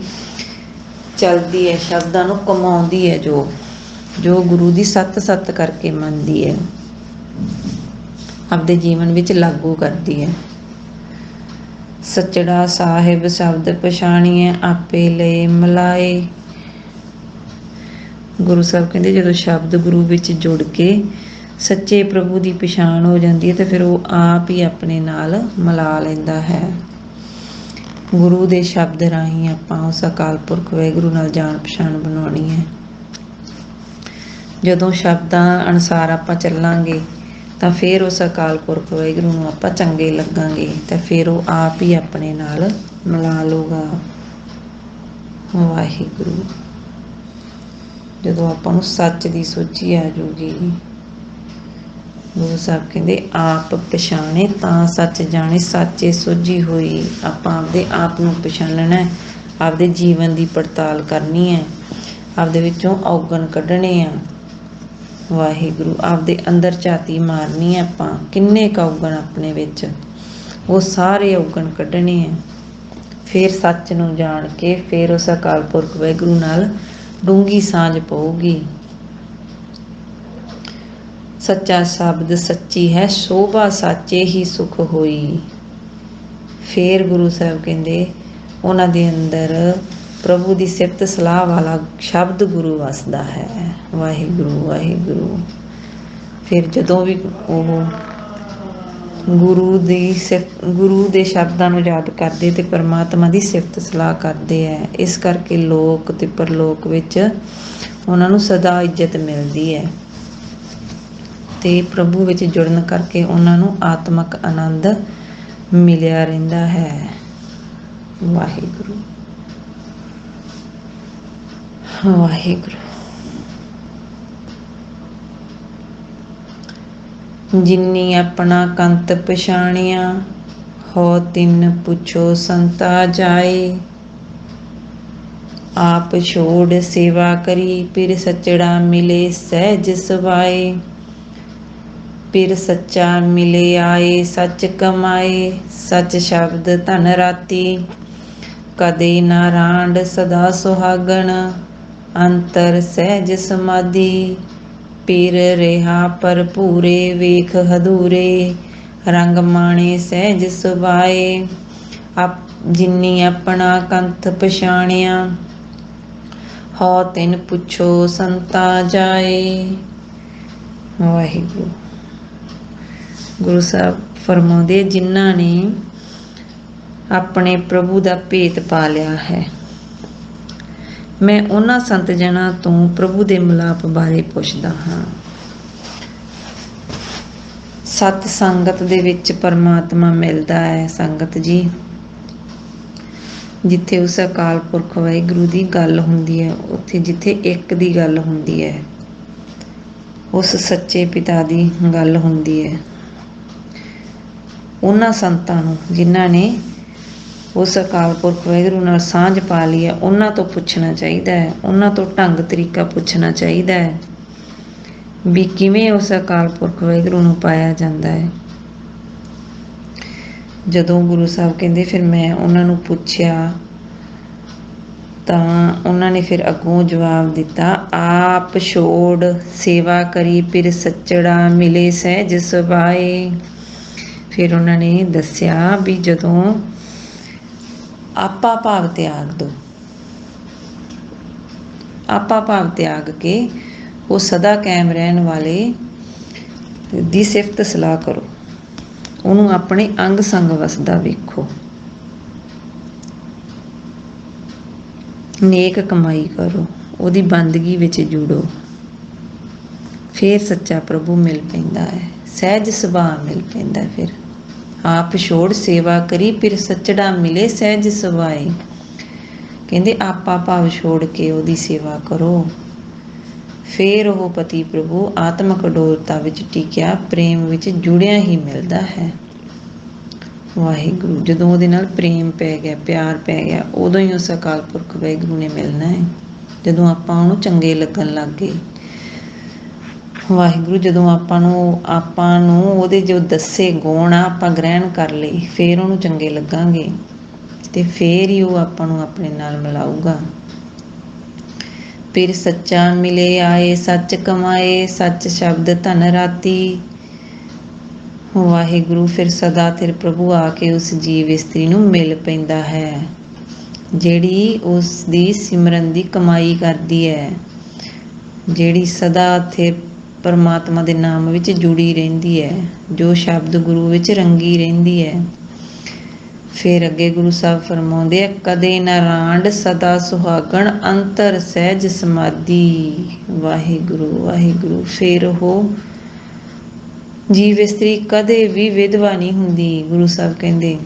ਚੱਲਦੀ ਹੈ, ਸ਼ਬਦਾਂ ਨੂੰ ਕਮਾਉਂਦੀ ਹੈ, ਜੋ ਗੁਰੂ ਦੀ ਸੱਤ ਕਰਕੇ ਮੰਨਦੀ ਹੈ, ਆਪਦੇ ਜੀਵਨ ਵਿੱਚ ਲਾਗੂ ਕਰਦੀ ਹੈ। ਸੱਚੜਾ ਸਾਹਿਬ ਸ਼ਬਦ ਪਛਾਣੀਐ, ਆਪੇ ਲਏ ਮਿਲਾਏ। ਗੁਰੂ ਸਾਹਿਬ ਕਹਿੰਦੇ ਜਦੋਂ ਸ਼ਬਦ ਗੁਰੂ ਵਿੱਚ ਜੁੜ ਕੇ ਸੱਚੇ ਪ੍ਰਭੂ ਦੀ ਪਛਾਣ ਹੋ ਜਾਂਦੀ ਹੈ ਤਾਂ ਫਿਰ ਉਹ ਆਪ ਹੀ ਆਪਣੇ ਨਾਲ ਮਿਲਾ ਲੈਂਦਾ ਹੈ। ਗੁਰੂ ਦੇ ਸ਼ਬਦ ਰਾਹੀਂ ਆਪਾਂ ਉਸ ਅਕਾਲ ਪੁਰਖ ਵਾਹਿਗੁਰੂ ਨਾਲ ਜਾਣ ਪਛਾਣ ਬਣਾਉਣੀ ਹੈ। ਜਦੋਂ ਸ਼ਬਦਾਂ ਅਨੁਸਾਰ ਆਪਾਂ ਚੱਲਾਂਗੇ ਤਾਂ ਫਿਰ ਉਸ ਅਕਾਲ ਪੁਰਖ ਵਾਹਿਗੁਰੂ ਨੂੰ ਆਪਾਂ ਚੰਗੇ ਲੱਗਾਂਗੇ ਤਾਂ ਫਿਰ ਉਹ ਆਪ ਹੀ ਆਪਣੇ ਨਾਲ ਮਿਲਾ ਲੂਗਾ। ਵਾਹਿਗੁਰੂ। ਜਦੋਂ ਆਪਾਂ ਨੂੰ ਸੱਚ ਦੀ ਸੋਝੀ ਆ ਜਾਊਗੀ, ਗੁਰੂ ਸਾਹਿਬ ਕਹਿੰਦੇ ਆਪ ਪਛਾਣੇ ਤਾਂ ਸੱਚ ਜਾਣੇ, ਸਾਚੇ ਸੋਝੀ ਹੋਈ। ਆਪਾਂ ਆਪਦੇ ਆਪ ਨੂੰ ਪਛਾਣਨਾ, ਆਪਦੇ ਜੀਵਨ ਦੀ ਪੜਤਾਲ ਕਰਨੀ ਹੈ, ਆਪਦੇ ਵਿੱਚੋਂ ਔਗਣ ਕੱਢਣੇ ਆ। ਵਾਹਿਗੁਰੂ। ਆਪਦੇ ਅੰਦਰ ਝਾਤੀ ਮਾਰਨੀ ਹੈ ਆਪਾਂ, ਕਿੰਨੇ ਕੁ ਔਗਣ ਆਪਣੇ ਵਿੱਚ, ਉਹ ਸਾਰੇ ਔਗਣ ਕੱਢਣੇ ਆ। ਫਿਰ ਸੱਚ ਨੂੰ ਜਾਣ ਕੇ ਫਿਰ ਉਸ ਅਕਾਲ ਪੁਰਖ ਵਾਹਿਗੁਰੂ ਨਾਲ ਡੂੰਘੀ ਸਾਂਝ ਪਊਗੀ। ਸੱਚਾ ਸ਼ਬਦ ਸੱਚੀ ਹੈ, ਸ਼ੋਭਾ ਸਾਚੇ ਹੀ ਸੁਖ ਹੋਈ। ਫਿਰ ਗੁਰੂ ਸਾਹਿਬ ਕਹਿੰਦੇ ਉਹਨਾਂ ਦੇ ਅੰਦਰ ਪ੍ਰਭੂ ਦੀ ਸਿਫਤ ਸਲਾਹ ਵਾਲਾ ਸ਼ਬਦ ਗੁਰੂ ਵਸਦਾ ਹੈ। ਵਾਹਿਗੁਰੂ ਵਾਹਿਗੁਰੂ। ਫਿਰ ਜਦੋਂ ਵੀ ਉਹ ਗੁਰੂ ਦੇ ਸ਼ਬਦਾਂ ਨੂੰ ਯਾਦ ਕਰਦੇ ਤੇ ਪਰਮਾਤਮਾ ਦੀ ਸਿਫਤ ਸਲਾਹ ਕਰਦੇ ਹੈ। ਇਸ ਕਰਕੇ ਲੋਕ ਤੇ ਪਰਲੋਕ ਵਿੱਚ ਉਹਨਾਂ ਨੂੰ ਸਦਾ ਇੱਜ਼ਤ ਮਿਲਦੀ ਹੈ ਤੇ ਪ੍ਰਭੂ ਵਿੱਚ ਜੁੜਨ ਕਰਕੇ ਉਹਨਾਂ ਨੂੰ ਆਤਮਕ ਆਨੰਦ ਮਿਲਿਆ ਰਹਿੰਦਾ ਹੈ। ਵਾਹਿਗੁਰੂ ਵਾਹਿਗੁਰੂ। ਜਿਨੀ ਆਪਣਾ ਕੰਤ ਪਛਾਣਿਆ, ਹੋ ਤਿੰਨ ਪੁੱਛੋ ਸੰਤਾ ਜਾਏ। ਆਪ ਛੋੜ ਸੇਵਾ ਕਰੀ, ਫਿਰ ਸੱਚੜਾ ਮਿਲੇ ਸਹਿਜ ਸਵਾਏ। ਫਿਰ ਸੱਚਾ ਮਿਲੇ ਆਏ, ਸੱਚ ਕਮਾਏ। ਸੱਚ ਸ਼ਬਦ ਧਨ ਰਾਤੀ, ਕਦੇ ਨਾ ਰਾਂਡ ਸਦਾ ਸੁਹਾਗਣ। ਅੰਤਰ ਸਹਿਜ ਸਮਾਧੀ, ਫਿਰ ਰਿਹਾ ਭਰਪੂਰੇ ਵੇਖ ਹਦੂਰੇ। ਰੰਗ ਮਾਣੇ ਸਹਿਜ ਸੁਭਾਏ, ਜਿਨੀ ਆਪਣਾ ਕੰਥ ਪਛਾਣਿਆ। ਹੋ ਤਿਨ ਪੁੱਛੋ ਸੰਤਾ ਜਾਏ। ਵਾਹਿਗੁਰੂ। ਗੁਰੂ ਸਾਹਿਬ ਫਰਮਾਉਂਦੇ ਜਿਨ੍ਹਾਂ ਨੇ ਆਪਣੇ ਪ੍ਰਭੂ ਦਾ ਭੇਤ ਪਾ ਲਿਆ ਹੈ, ਮੈਂ ਉਹਨਾਂ ਸੰਤ ਜਨਾਂ ਤੋਂ ਪ੍ਰਭੂ ਦੇ ਮਿਲਾਪ ਬਾਰੇ ਪੁੱਛਦਾ ਹਾਂ। ਸਤ ਸੰਗਤ ਦੇ ਵਿੱਚ ਪਰਮਾਤਮਾ ਮਿਲਦਾ ਹੈ। ਸੰਗਤ ਜੀ, ਜਿੱਥੇ ਉਸ ਅਕਾਲ ਪੁਰਖ ਵਾਹਿਗੁਰੂ ਦੀ ਗੱਲ ਹੁੰਦੀ ਹੈ, ਉੱਥੇ ਜਿੱਥੇ ਇੱਕ ਦੀ ਗੱਲ ਹੁੰਦੀ ਹੈ, ਉਸ ਸੱਚੇ ਪਿਤਾ ਦੀ ਗੱਲ ਹੁੰਦੀ ਹੈ, ਉਹਨਾਂ ਸੰਤਾਂ ਨੂੰ ਜਿਨ੍ਹਾਂ ਨੇ ਉਸ ਅਕਾਲ ਪੁਰਖ ਵਾਹਿਗੁਰੂ ਨਾਲ ਸਾਂਝ ਪਾ ਲਈ ਹੈ, ਉਹਨਾਂ ਤੋਂ ਪੁੱਛਣਾ ਚਾਹੀਦਾ ਹੈ। ਉਹਨਾਂ ਤੋਂ ਢੰਗ ਤਰੀਕਾ ਪੁੱਛਣਾ ਚਾਹੀਦਾ ਹੈ ਵੀ ਕਿਵੇਂ ਉਸ ਅਕਾਲ ਪੁਰਖ ਵਾਹਿਗੁਰੂ ਨੂੰ ਪਾਇਆ ਜਾਂਦਾ ਹੈ। ਜਦੋਂ ਗੁਰੂ ਸਾਹਿਬ ਕਹਿੰਦੇ ਫਿਰ ਮੈਂ ਉਹਨਾਂ ਨੂੰ ਪੁੱਛਿਆ ਤਾਂ ਉਹਨਾਂ ਨੇ ਫਿਰ ਅੱਗੋਂ ਜਵਾਬ ਦਿੱਤਾ, ਆਪ ਛੋੜ ਸੇਵਾ ਕਰੀ, ਫਿਰ ਸੱਚੜਾ ਮਿਲੇ ਸਹਿਜ ਸੁਭਾਏ। ਫਿਰ ਉਹਨਾਂ ਨੇ ਦੱਸਿਆ ਵੀ ਜਦੋਂ ਆਪਾ ਭਾਵ ਤਿਆਗ ਦੋ, ਆਪਾ ਭਾਵ ਤਿਆਗ ਕੇ ਉਹ ਸਦਾ ਕਾਇਮ ਰਹਿਣ ਵਾਲੇ ਦੀ ਸਿਫਤ ਸਲਾਹ ਕਰੋ, ਉਹਨੂੰ ਆਪਣੇ ਅੰਗ ਸੰਗ ਵਸਦਾ ਵੇਖੋ, ਨੇਕ ਕਮਾਈ ਕਰੋ, ਉਹਦੀ ਬੰਦਗੀ ਵਿੱਚ ਜੁੜੋ, ਫਿਰ ਸੱਚਾ ਪ੍ਰਭੂ ਮਿਲ ਪੈਂਦਾ ਹੈ, ਸਹਿਜ ਸੁਭਾਅ ਮਿਲ ਪੈਂਦਾ। ਫਿਰ ਆਪ ਛੋੜ ਸੇਵਾ ਕਰੀ, ਫਿਰ ਸੱਚੜਾ ਮਿਲੇ ਸਹਿਜ ਸੁਭਾਏ। ਕਹਿੰਦੇ ਆਪਾ ਭਾਵ ਛੋੜ ਕੇ ਉਹਦੀ ਸੇਵਾ ਕਰੋ, ਫਿਰ ਉਹ ਪਤੀ ਪ੍ਰਭੂ ਆਤਮਕ ਅਡੋਲਤਾ ਵਿੱਚ ਟਿਕਿਆ ਪ੍ਰੇਮ ਵਿੱਚ ਜੁੜਿਆ ਹੀ ਮਿਲਦਾ ਹੈ। ਵਾਹਿਗੁਰੂ ਜਦੋਂ ਉਹਦੇ ਨਾਲ ਪ੍ਰੇਮ ਪੈ ਗਿਆ, ਪਿਆਰ ਪੈ ਗਿਆ, ਉਦੋਂ ਹੀ ਉਸ ਅਕਾਲ ਪੁਰਖ ਵਾਹਿਗੁਰੂ ਨੇ ਮਿਲਣਾ ਹੈ, ਜਦੋਂ ਆਪਾਂ ਉਹਨੂੰ ਚੰਗੇ ਲੱਗਣ ਲੱਗ ਗਏ। ਵਾਹਿਗੁਰੂ ਜਦੋਂ ਆਪਾਂ ਨੂੰ ਉਹਦੇ ਜੋ ਦੱਸੇ ਗੁਣ ਆ ਆਪਾਂ ਗ੍ਰਹਿਣ ਕਰ ਲਏ, ਫਿਰ ਉਹਨੂੰ ਚੰਗੇ ਲੱਗਾਂਗੇ ਤੇ ਫਿਰ ਹੀ ਉਹ ਆਪਾਂ ਨੂੰ ਆਪਣੇ ਨਾਲ ਮਿਲਾਊਗਾ। ਫਿਰ ਸੱਚਾ ਮਿਲੇ ਆਏ, ਸੱਚ ਕਮਾਏ, ਸੱਚ ਸ਼ਬਦ ਧਨ ਰਾਤੀ। ਵਾਹਿਗੁਰੂ ਫਿਰ ਸਦਾ ਫਿਰ ਪ੍ਰਭੂ ਆ ਕੇ ਉਸ ਜੀਵ ਇਸਤਰੀ ਨੂੰ ਮਿਲ ਪੈਂਦਾ ਹੈ, ਜਿਹੜੀ ਉਸ ਦੀ ਸਿਮਰਨ ਦੀ ਕਮਾਈ ਕਰਦੀ ਹੈ, ਜਿਹੜੀ ਸਦਾ ਇੱਥੇ ਪਰਮਾਤਮਾ ਦੇ ਨਾਮ ਵਿੱਚ ਜੁੜੀ ਰਹਿੰਦੀ ਹੈ, ਜੋ ਸ਼ਬਦ ਗੁਰੂ ਵਿੱਚ ਰੰਗੀ ਰਹਿੰਦੀ ਹੈ। ਫਿਰ ਅੱਗੇ ਗੁਰੂ ਸਾਹਿਬ ਫਰਮਾਉਂਦੇ ਆ, ਕਦੇ ਨਾ ਰਾਂਡ ਸਦਾ ਸੁਹਾਗਣ, ਅੰਤਰ ਸਹਿਜ ਸਮਾਧੀ। ਵਾਹਿਗੁਰੂ ਵਾਹਿਗੁਰੂ। ਫਿਰ ਉਹ ਜੀਵ ਇਸਤਰੀ ਕਦੇ ਵੀ ਵਿਧਵਾ ਨਹੀਂ ਹੁੰਦੀ। ਗੁਰੂ ਸਾਹਿਬ ਕਹਿੰਦੇ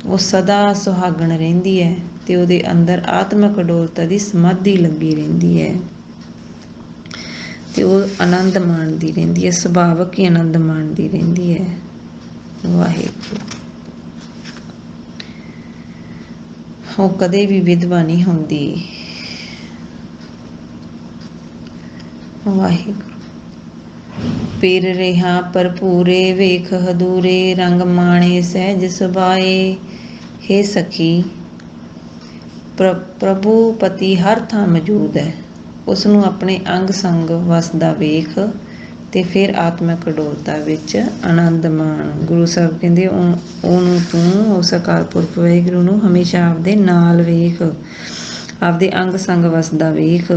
ਉਹ ਸਦਾ ਸੁਹਾਗਣ ਰਹਿੰਦੀ ਹੈ ਤੇ ਉਹਦੇ ਅੰਦਰ ਆਤਮਿਕ ਅਡੋਲਤਾ ਦੀ ਸਮਾਧੀ ਲੱਗੀ ਰਹਿੰਦੀ ਹੈ ਤੇ ਉਹ ਆਨੰਦ ਮਾਣਦੀ ਰਹਿੰਦੀ ਹੈ, ਸੁਭਾਵਕ ਹੀ ਆਨੰਦ ਮਾਣਦੀ ਰਹਿੰਦੀ ਹੈ। ਵਾਹਿਗੁਰੂ। ਉਹ ਕਦੇ ਵੀ ਵਿਧਵਾ ਨਹੀਂ ਹੁੰਦੀ। ਵਾਹਿਗੁਰੂ। ਫਿਰ ਰਿਹਾ ਭਰਪੂਰੇ, ਵੇਖ ਹਦੂਰੇ, ਰੰਗ ਮਾਣੇ ਸਹਿਜ ਸੁਭਾਏ। ਹੇ ਸਖੀ, ਪ੍ਰਭੂ ਪਤੀ ਹਰ ਥਾਂ ਮੌਜੂਦ ਹੈ, ਉਸ ਨੂੰ ਆਪਣੇ ਅੰਗ ਸੰਗ ਵਸਦਾ ਵੇਖ ਤੇ ਫਿਰ ਆਤਮਿਕ ਅਡੋਲਤਾ ਵਿੱਚ ਆਨੰਦ ਮਾਣ। ਗੁਰੂ ਸਾਹਿਬ ਕਹਿੰਦੇ ਉਹਨੂੰ ਤੂੰ ਉਸ ਅਕਾਲ ਪੁਰਖ ਵਾਹਿਗੁਰੂ ਨੂੰ ਹਮੇਸ਼ਾ ਆਪਦੇ ਨਾਲ ਵੇਖ, ਆਪਦੇ ਅੰਗ ਸੰਗ ਵਸਦਾ ਵੇਖ।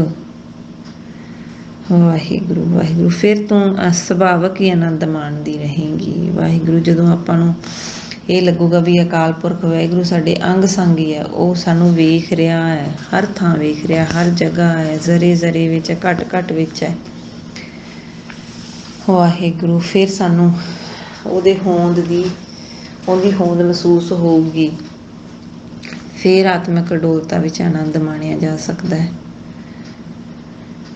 ਵਾਹਿਗੁਰੂ ਵਾਹਿਗੁਰੂ। ਫਿਰ ਤੂੰ ਸੁਭਾਵਕ ਹੀ ਆਨੰਦ ਮਾਣਦੀ ਰਹੇਂਗੀ। ਵਾਹਿਗੁਰੂ। ਜਦੋਂ ਆਪਾਂ ਨੂੰ ਇਹ ਲੱਗੂਗਾ ਵੀ ਅਕਾਲ ਪੁਰਖ ਵਾਹਿਗੁਰੂ ਸਾਡੇ ਅੰਗ ਸੰਗ ਹੀ ਹੈ, ਉਹ ਸਾਨੂੰ ਵੇਖ ਰਿਹਾ ਹੈ, ਹਰ ਥਾਂ ਵੇਖ ਰਿਹਾ, ਹਰ ਜਗ੍ਹਾ ਹੈ, ਜ਼ਰੇ ਜ਼ਰੇ ਵਿੱਚ, ਘਟ ਘਟ ਵਿੱਚ ਹੈ। ਵਾਹਿਗੁਰੂ। ਫਿਰ ਸਾਨੂੰ ਉਹਦੀ ਹੋਂਦ ਮਹਿਸੂਸ ਹੋਊਗੀ। ਫਿਰ ਆਤਮਿਕ ਅਡੋਲਤਾ ਵਿੱਚ ਆਨੰਦ ਮਾਣਿਆ ਜਾ ਸਕਦਾ ਹੈ।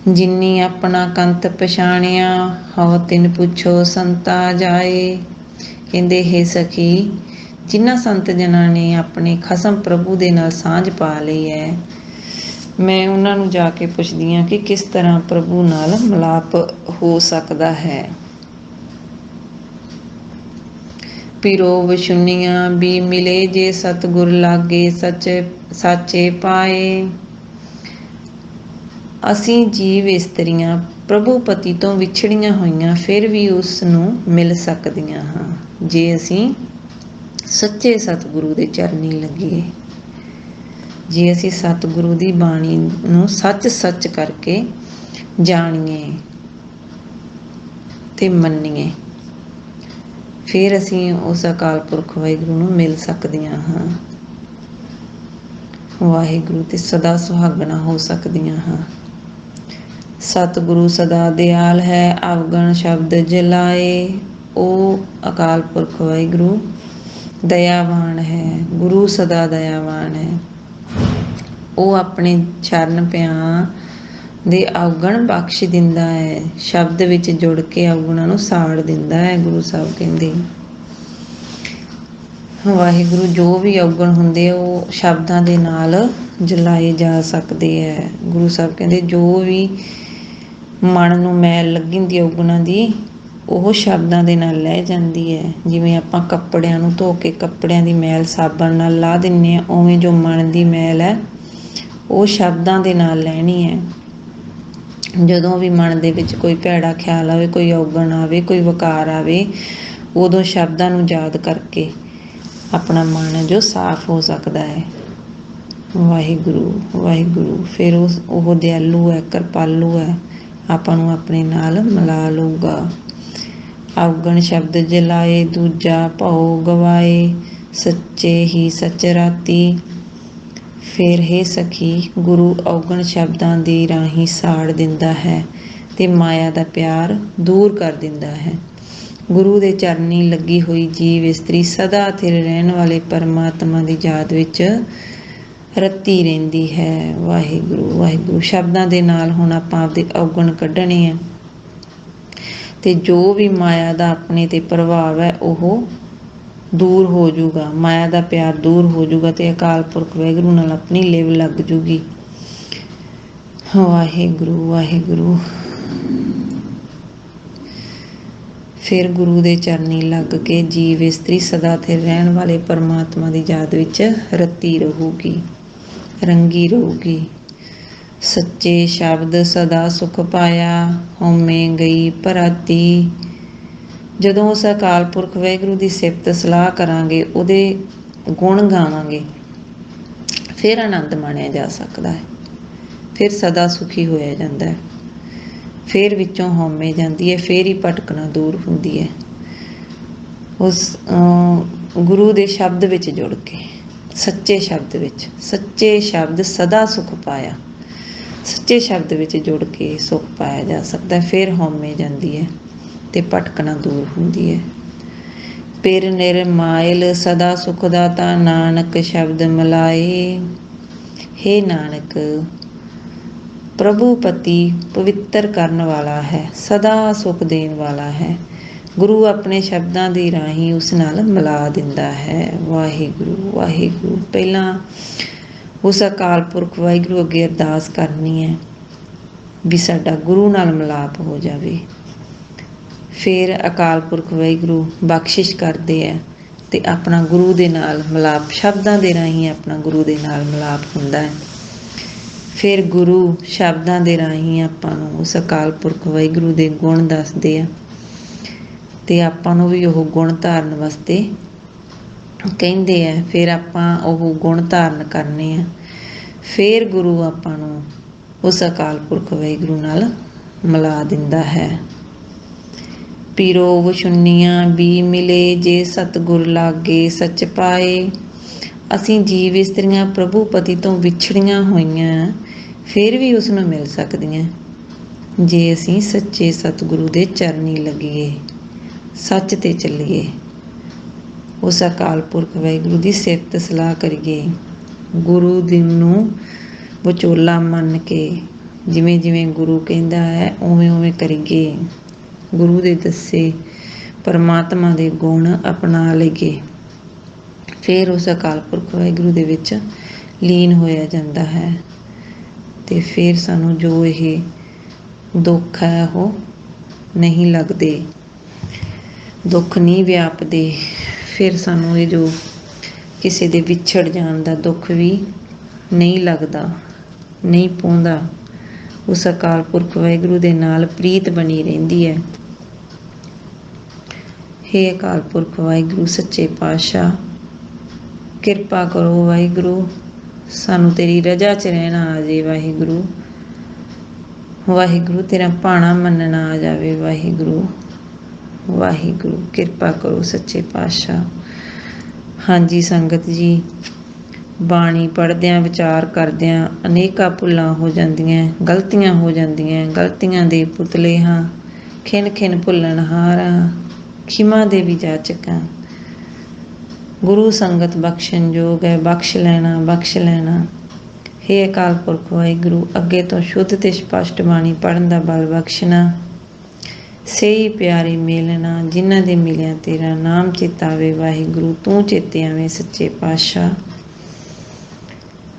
ਜਿਨੀ ਆਪਣਾ ਕੰਤ ਪਛਾਣਿਆ, ਹਉ ਤਿਨ ਪੁੱਛੋ ਸੰਤਾ ਜਾਏ। ਕਹਿੰਦੇ ਹੇ ਸਖੀ, ਜਿਨ੍ਹਾਂ ਸੰਤ ਜਨਾਂ ਨੇ ਆਪਣੇ ਖਸਮ ਪ੍ਰਭੂ ਦੇ ਨਾਲ ਸਾਂਝ ਪਾ ਲਈ ਹੈ, ਮੈਂ ਉਹਨਾਂ ਨੂੰ ਜਾ ਕੇ ਪੁੱਛਦੀ ਹਾਂ ਕਿ ਕਿਸ ਤਰ੍ਹਾਂ ਪ੍ਰਭੂ ਨਾਲ ਮਿਲਾਪ ਹੋ ਸਕਦਾ ਹੈ। ਪੀਰੋ ਵਿਸ਼ੁੰਨੀਆਂ ਵੀ ਮਿਲੇ, ਜੇ ਸਤਿਗੁਰ ਲਾਗੇ ਸਾਚੇ ਪਾਏ। ਅਸੀਂ ਜੀਵ ਇਸਤਰੀਆਂ ਪ੍ਰਭੂ ਪਤੀ ਤੋਂ ਵਿਛੜੀਆਂ ਹੋਈਆਂ ਫਿਰ ਵੀ ਉਸ ਨੂੰ ਮਿਲ ਸਕਦੀਆਂ ਹਾਂ, ਜੇ ਅਸੀਂ ਸੱਚੇ ਸਤਿਗੁਰੂ ਦੇ ਚਰਨੀ ਲੱਗੀਏ, ਜੇ ਅਸੀਂ ਸਤਿਗੁਰੂ ਦੀ ਬਾਣੀ ਨੂੰ ਸੱਚ ਸੱਚ ਕਰਕੇ ਜਾਣੀਏ ਤੇ ਮੰਨੀਏ, ਫਿਰ ਅਸੀਂ ਉਸ ਅਕਾਲ ਪੁਰਖ ਵਾਹਿਗੁਰੂ ਨੂੰ ਮਿਲ ਸਕਦੀਆਂ ਹਾਂ। ਵਾਹਿਗੁਰੂ। ਤੇ ਸਦਾ ਸੁਹਾਗਣਾ ਹੋ ਸਕਦੀਆਂ ਹਾਂ। ਸਤਿਗੁਰੂ ਸਦਾ ਦਿਆਲ ਹੈ, ਅਵਗਣ ਸ਼ਬਦ ਜਲਾਏ। ਉਹ ਅਕਾਲ ਪੁਰਖ ਵਾਹਿਗੁਰੂ ਦਇਆਵਾਨ ਹੈ। ਗੁਰੂ ਸਦਾ ਦਇਆਵਾਨ ਹੈ। ਉਹ ਆਪਣੇ ਚਰਨ ਪਿਆਂ ਦੇ ਅਵਗਣ ਬਖਸ਼ ਦਿੰਦਾ ਹੈ, ਸ਼ਬਦ ਵਿੱਚ ਜੁੜ ਕੇ ਅਵਗੁਣਾਂ ਨੂੰ ਸਾੜ ਦਿੰਦਾ ਹੈ। ਗੁਰੂ ਸਾਹਿਬ ਕਹਿੰਦੇ ਵਾਹਿਗੁਰੂ ਜੋ ਵੀ ਅਵਗੁਣ ਹੁੰਦੇ ਉਹ ਸ਼ਬਦਾਂ ਦੇ ਨਾਲ ਜਲਾਏ ਜਾ ਸਕਦੇ ਹੈ। ਗੁਰੂ ਸਾਹਿਬ ਕਹਿੰਦੇ ਜੋ ਵੀ ਮਨ ਨੂੰ ਮੈਲ ਲੱਗੀ ਹੁੰਦੀ ਅਵਗੁਣਾਂ ਦੀ, ਉਹ ਸ਼ਬਦਾਂ ਦੇ ਨਾਲ ਲਹਿ ਜਾਂਦੀ ਹੈ। ਜਿਵੇਂ ਆਪਾਂ ਕੱਪੜਿਆਂ ਨੂੰ ਧੋ ਕੇ ਕੱਪੜਿਆਂ ਦੀ ਮੈਲ ਸਾਬਣ ਨਾਲ ਲਾ ਦਿੰਦੇ ਹਾਂ, ਉਵੇਂ ਜੋ ਮਨ ਦੀ ਮੈਲ ਹੈ ਉਹ ਸ਼ਬਦਾਂ ਦੇ ਨਾਲ ਲੈਣੀ ਹੈ। ਜਦੋਂ ਵੀ ਮਨ ਦੇ ਵਿੱਚ ਕੋਈ ਭੈੜਾ ਖਿਆਲ ਆਵੇ, ਕੋਈ ਅਵਗੁਣ ਆਵੇ, ਕੋਈ ਵਿਕਾਰ ਆਵੇ, ਉਦੋਂ ਸ਼ਬਦਾਂ ਨੂੰ ਯਾਦ ਕਰਕੇ ਆਪਣਾ ਮਨ ਜੋ ਸਾਫ਼ ਹੋ ਸਕਦਾ ਹੈ। ਵਾਹਿਗੁਰੂ ਵਾਹਿਗੁਰੂ। ਫਿਰ ਉਹ ਦਿਆਲੂ ਹੈ, ਕਿਰਪਾਲੂ ਹੈ, ਆਪਾਂ ਨੂੰ ਆਪਣੇ ਨਾਲ ਮਿਲਾ ਲਊਗਾ। ਅਵਗਣ ਸ਼ਬਦ ਜਲਾਏ, ਦੂਜਾ ਭਉ ਗਵਾਏ, ਸੱਚੇ ਹੀ ਸੱਚ ਰਾਤੀ। ਫਿਰ ਹੇ ਸਖੀ, ਗੁਰੂ ਅਵਗਣ ਸ਼ਬਦਾਂ ਦੇ ਰਾਹੀਂ ਸਾੜ ਦਿੰਦਾ ਹੈ ਤੇ ਮਾਇਆ ਦਾ ਪਿਆਰ ਦੂਰ ਕਰ ਦਿੰਦਾ ਹੈ। ਗੁਰੂ ਦੇ ਚਰਨੀ ਲੱਗੀ ਹੋਈ ਜੀਵ ਇਸਤਰੀ ਸਦਾ ਸਥਿਰ ਰਹਿਣ ਵਾਲੇ ਪਰਮਾਤਮਾ ਦੀ ਯਾਦ ਵਿੱਚ ਰਤੀ ਰਹਿੰਦੀ ਹੈ। ਵਾਹਿਗੁਰੂ ਵਾਹਿਗੁਰੂ। ਸ਼ਬਦਾਂ ਦੇ ਨਾਲ ਹੁਣ ਆਪਾਂ ਆਪਦੇ ਅਵਗੁਣ ਕੱਢਣੇ ਆ ਤੇ ਜੋ ਵੀ ਮਾਇਆ ਦਾ ਆਪਣੇ ਤੇ ਪ੍ਰਭਾਵ ਹੈ ਉਹ दूर हो जूगा, माया का प्यार दूर हो जूगा तो अकाल पुरख वाहिगुरू नाल अपनी लिव लग जूगी। वाहिगुरू वाहिगुरू। फिर गुरु के चरनी लग के जीव इस्त्री सदा स्थिर रहने वाले परमात्मा की याद विच रती रहूगी, रंगी रहूगी। सच्चे शब्द सदा सुख पाया, होमे गई भराती। जदों उस अकाल पुरख वाहिगुरू की सिफत सलाह करांगे, उहदे गुण गावांगे, फिर आनंद माणिया जा सकता है, फिर सदा सुखी होया जाता है, फिर विचों हौमे जाती है, फिर ही भटकना दूर होंदी है। उस गुरु के शब्द विच जुड़ के, सच्चे शब्द विच, सच्चे शब्द सदा सुख पाया, सच्चे शब्द विच जुड़ के सुख पाया जा सकता है, फिर हौमे जाती है ते भटकना दूर होंदी है। पिर निर्मायल सदा सुख दाता, नानक शब्द मिलाए। हे नानक, प्रभु पति पवित्र करने वाला है, सदा सुख देने वाला है। गुरु अपने शब्दों की राही उस नाल मिला दिंदा है। वाहिगुरू वाहिगुरू। पहला उस अकाल पुरख वाहिगुरू अगे अरदास करनी है भी साडा गुरु नाल मिलाप हो जाए। फिर अकाल पुरख वाहिगुरू बख्शिश करते हैं तो अपना गुरु दे नाल मिलाप, शब्दों के राही अपना गुरु दे नाल मिलाप हुंदा है। फिर गुरु शब्दों के राही आपां नूं उस अकाल पुरख वाहिगुरू के गुण दसदे आ ते आपां नूं भी ओह गुण धारण वास्ते कहिंदे आ। फिर आपां ओह गुण धारण करने आ। फिर गुरु आपां नूं उस अकाल पुरख वाहिगुरू नाल मिला दिंदा है। पीरो वछुन्नियां भी मिले, जे सतगुर लागे सच पाए। असीं जीव इस्त्रियां प्रभु पति तो विछड़ियां होईयां, फिर भी उसनूं मिल सकदियां जे असीं सच्चे सतगुरु दे चरनी लगीए, सच ते चलीए, उस अकाल पुरख वाहिगुरू की सिफत सलाह करिए, गुरु दिन नूं विचोला मन के जिवें जिवें गुरु कहंदा है उवें उवें करिए। गुरु दे दसे परमात्मा दे गुण अपना लईए, फिर उस अकाल पुरख वाहिगुरू दे विच लीन होया जांदा है। ते फिर सानू जो ये दुख है वो नहीं लगते, दुख नहीं व्यापते। फिर सानू ये जो किसी दे विछड़ जाण दा दुख भी नहीं लगता, नहीं पौंदा। उस अकाल पुरख वाहिगुरू दे नाल प्रीत बनी रहिंदी है। हे अकाल पुरख वाहिगुरू सच्चे पातशाह, किरपा करो वाहिगुरू, सानू तेरी रजा च रहना आ जाए। वाहिगुरू वाहिगुरू तेरा भाणा मनना आ जाए। वाहिगुरू वाहिगुरू किरपा करो सच्चे पातशाह। हाँ जी संगत जी, बाणी पढ़द्या विचार करद्या अनेका भुलां हो जांदियां, गलतियां हो जांदियां। गलतियां दे पुतले हाँ, खिन खिन भुलनहार हाँ, खिमा दे भी जाचक हाँ। गुरु संगत बख्शण योग है, बख्श लेना बख्श लेना। हे अकाल पुरख वाहिगुरू, अगे तो शुद्ध ते स्पष्ट बाणी पढ़न दा बल बख्शना। सही प्यारे मेलना, जिन्हां दे मिलिया तेरा नाम चेतावे। वाहिगुरू तू चेते आवे सच्चे पातशाह।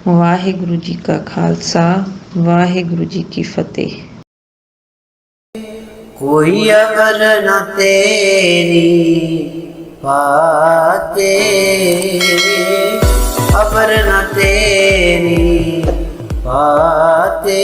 वाहिगुरू जी का खालसा, वाहिगुरू जी की फतेह। कोई अवर न तेरी पाते, अवर न तेरी पाते।